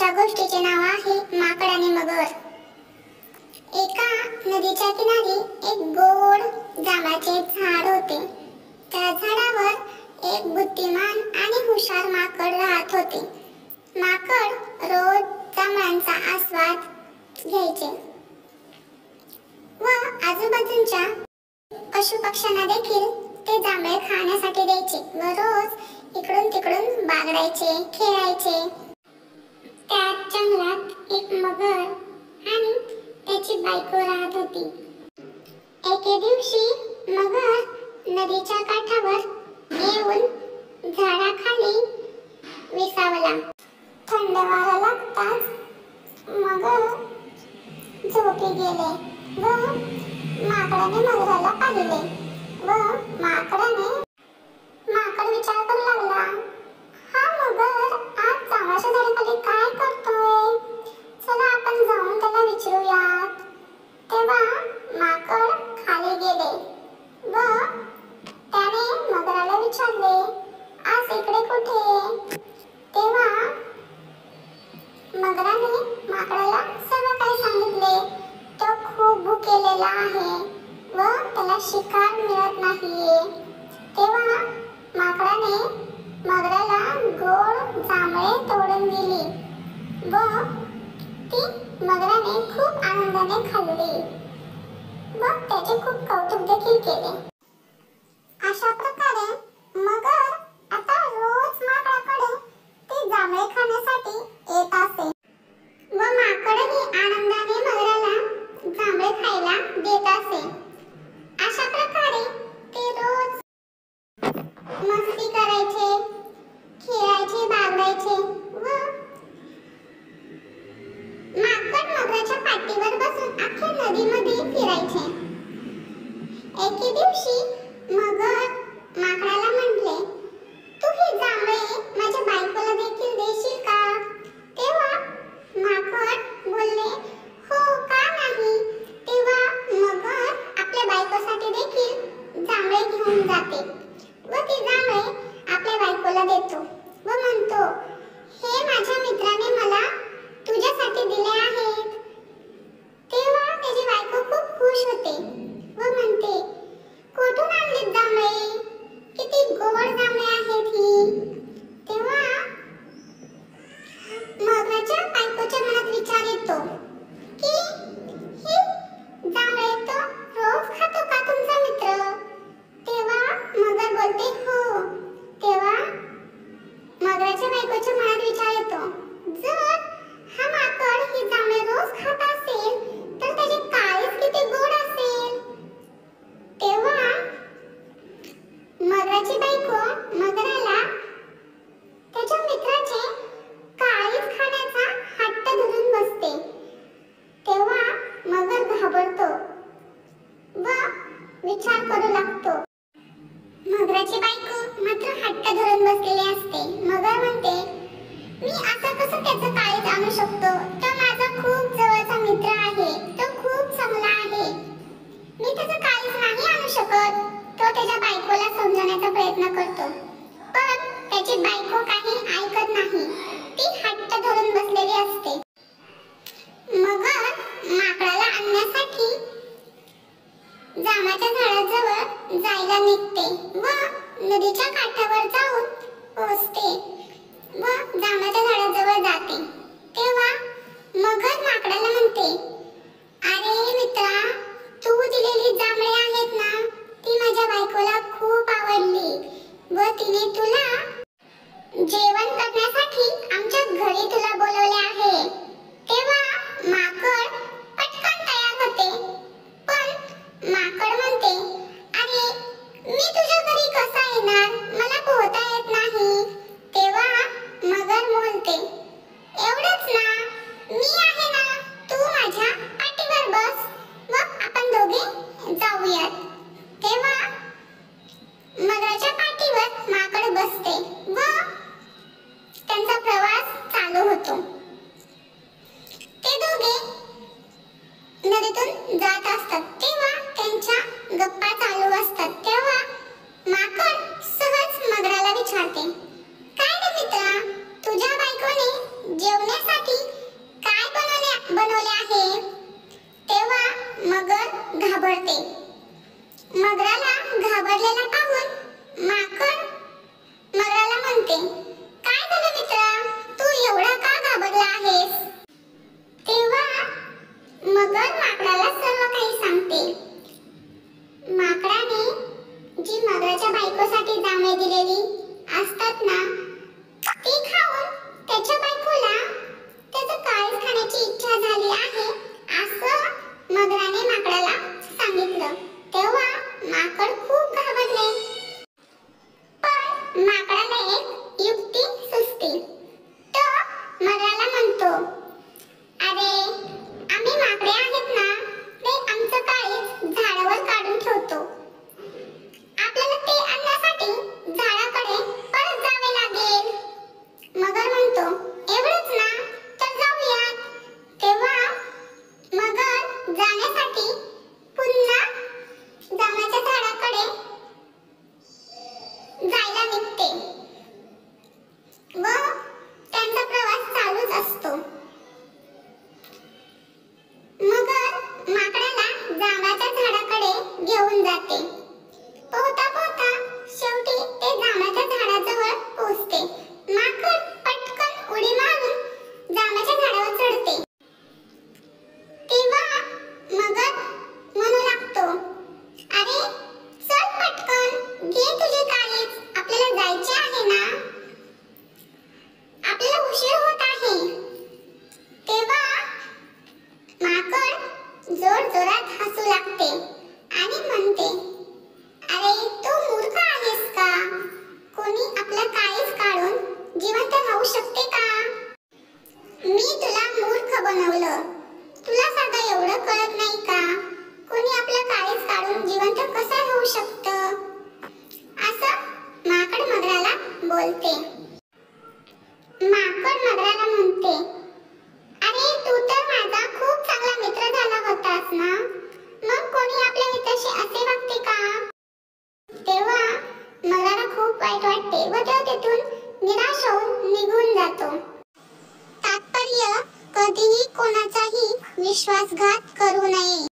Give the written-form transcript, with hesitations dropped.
आजच्या गोष्टीचे नाव आहे माकड आणि मगर। एका नदीच्या किनारी एक गोड जांभळाचे झाड होते। त्या झाडावर एक बुद्धिमान आणि हुशार माकड राहत होते। माकड रोज जांभळांचा आस्वाद घ्यायचे व आजूबाजूच्या पशु पक्ष्यांना देखील ते जांभळे खाण्यासाठी द्यायचे व रोज इकडून तिकडून बागडायचे, खेळायचे। त्या जंगलात एक मगर आणि त्याची बायको राहत होती। एके दिवशी मगर नदीच्या काठावर येऊन झाडाखाली विसावला। थंड वारा लागताच मगर झोपी गेले व माकडाने मगराला पाहिले व माकड विचार करू लागला, हा मगर आज जांभळाच्या झाडाखाली काय करतोय? चला आपण जाऊन त्याला विचारूयात। तेव्हा माकड खाली गेले व त्याने मगराला विचारले, आज इकडे कुठे? तेव्हा मगराने माकडाला सर्व काही सांगितले। तो खूप भुकेलेला आहे व त्याला शिकार मिळत नाहीये। तेव्हा माकडाने मगराला गोड जांभळे तोडून दिली व ती मगराने खूप आनंदाने खाल्ली व त्याचे खूप कौतुक देखील केले। अशा प्रकारे मगर आता रोज माकडाकडे ते जांभळे खाण्यासाठी येत असे व माकडही आनंदाने मगराला जांभळे खायला देत असे। अशा प्रकारे ते रोज मस्ती करायचे, खेळायचे, बागडायचे व माकड मगराच्या पाठीवर बसून अख्ख्या नदीमध्ये फिरायचे। एके दिवशी मगर माकडाला म्हटले, तू ही जांभळे माझ्या बायकोला देखील देशील का? तेव्हा माकड बोलले, हो का नाही? तेव्हा मगर आपल्या बायकोसाठी देखील जांभळे घेऊन जाते व ती जांभळे आपल्या बायकोला देतो व म्हणतो, हे माझ्या मित्राने मला तुझ्यासाठी दिले आहेत। तेव्हा त्याची बायको खूप खुश होते व म्हणते, कुठून आणलीत जांभळे? किती गोड जांभळे आहेत ही। तेव्हा मगराच्या बायकोच्या मनात विचार येतो की ही जांभळे तो रोज खातो का तुमचा मित्र? तेव्हा मगर बोलते, हो। तेव्हा मगराच्या बायकोच्या मनात विचार येतो, जर हा माकड ही जांभळे रोज खात असेल तर त्याचे काळीज किती गोड असेल। तेव्हा मगराची बायको मगराला त्याच्या मित्राचे काळीज खाण्याचा हट्ट धरून बसते। तेव्हा मगर घाबरतो व विचार करू लागतो। मगराची बायको मात्र हट्ट धरून बसलेली असते। मगर म्हणते, मी असं कसं त्याचं काळीज आणू शकतो? तो माझा खूप जवळचा मित्र आहे, तो खूप चांगला आहे, मी त्याचं काळीज नाही आणू शकत। तो त्याच्या बायकोला समजवण्याचा प्रयत्न करतो पण त्याची बायको काही ऐकत नाही, ती हट्ट धरून बसलेली असते। मगर माकडाला आणण्यासाठी जांभळाच्या झाडाजवळ जायला निघते व नदीच्या काठावर जाऊन पोहोचते व जांभळाच्या झाडाजवळ जाते। तेव्हा मगर माकडाला म्हणते, अरे मित्रा, तू दिलेली जांभळे आहेत ना, ती माझ्या बायकोला खूप आवडली व तिने तुला जेवण करण्यासाठी आमच्या घरी तुला बोलवले आहे। तेव्हा माकड पटकन तयार होते पण माकड म्हणते, अरे मी तुझ्या घरी कसा येणार? मला पोहता येत नाही। तेव्हा मगर बोलते, एवढंच ना, मी आहे ना, तू माझ्या पाठीवर बस व आपण दोघे जाऊयात। तेव्हा मगराच्या पाठीवर माकड बसते व त्यांचा प्रवास चालू होतो। ते दोघे नदीतून जात असतात तेव्हा त्यांच्या गप्पा चालू असतात। तेव्हा माकड सहज मगराला विचारते, काय रे मित्रा, तुझ्या बायकोने जेवण्यासाठी बनवलं. तुला साधं एवढं कळत नाही का? कोणी आपलं काळीज काढून जिवंत कसं राहू शकतं? असं माकड मगराला बोलते. माकड मगराला म्हणते, अरे तू तर माझा खूप चांगला मित्र झाला होतास ना, मग कोणी आपल्या मित्राशी असे वागते का? तेव्हा मगराला खूप वाईट वाटते व तो तिथून निराश होऊन निघून जातो. तात्पर्य, कधीही कोणाचाही विश्वासघात करू नये.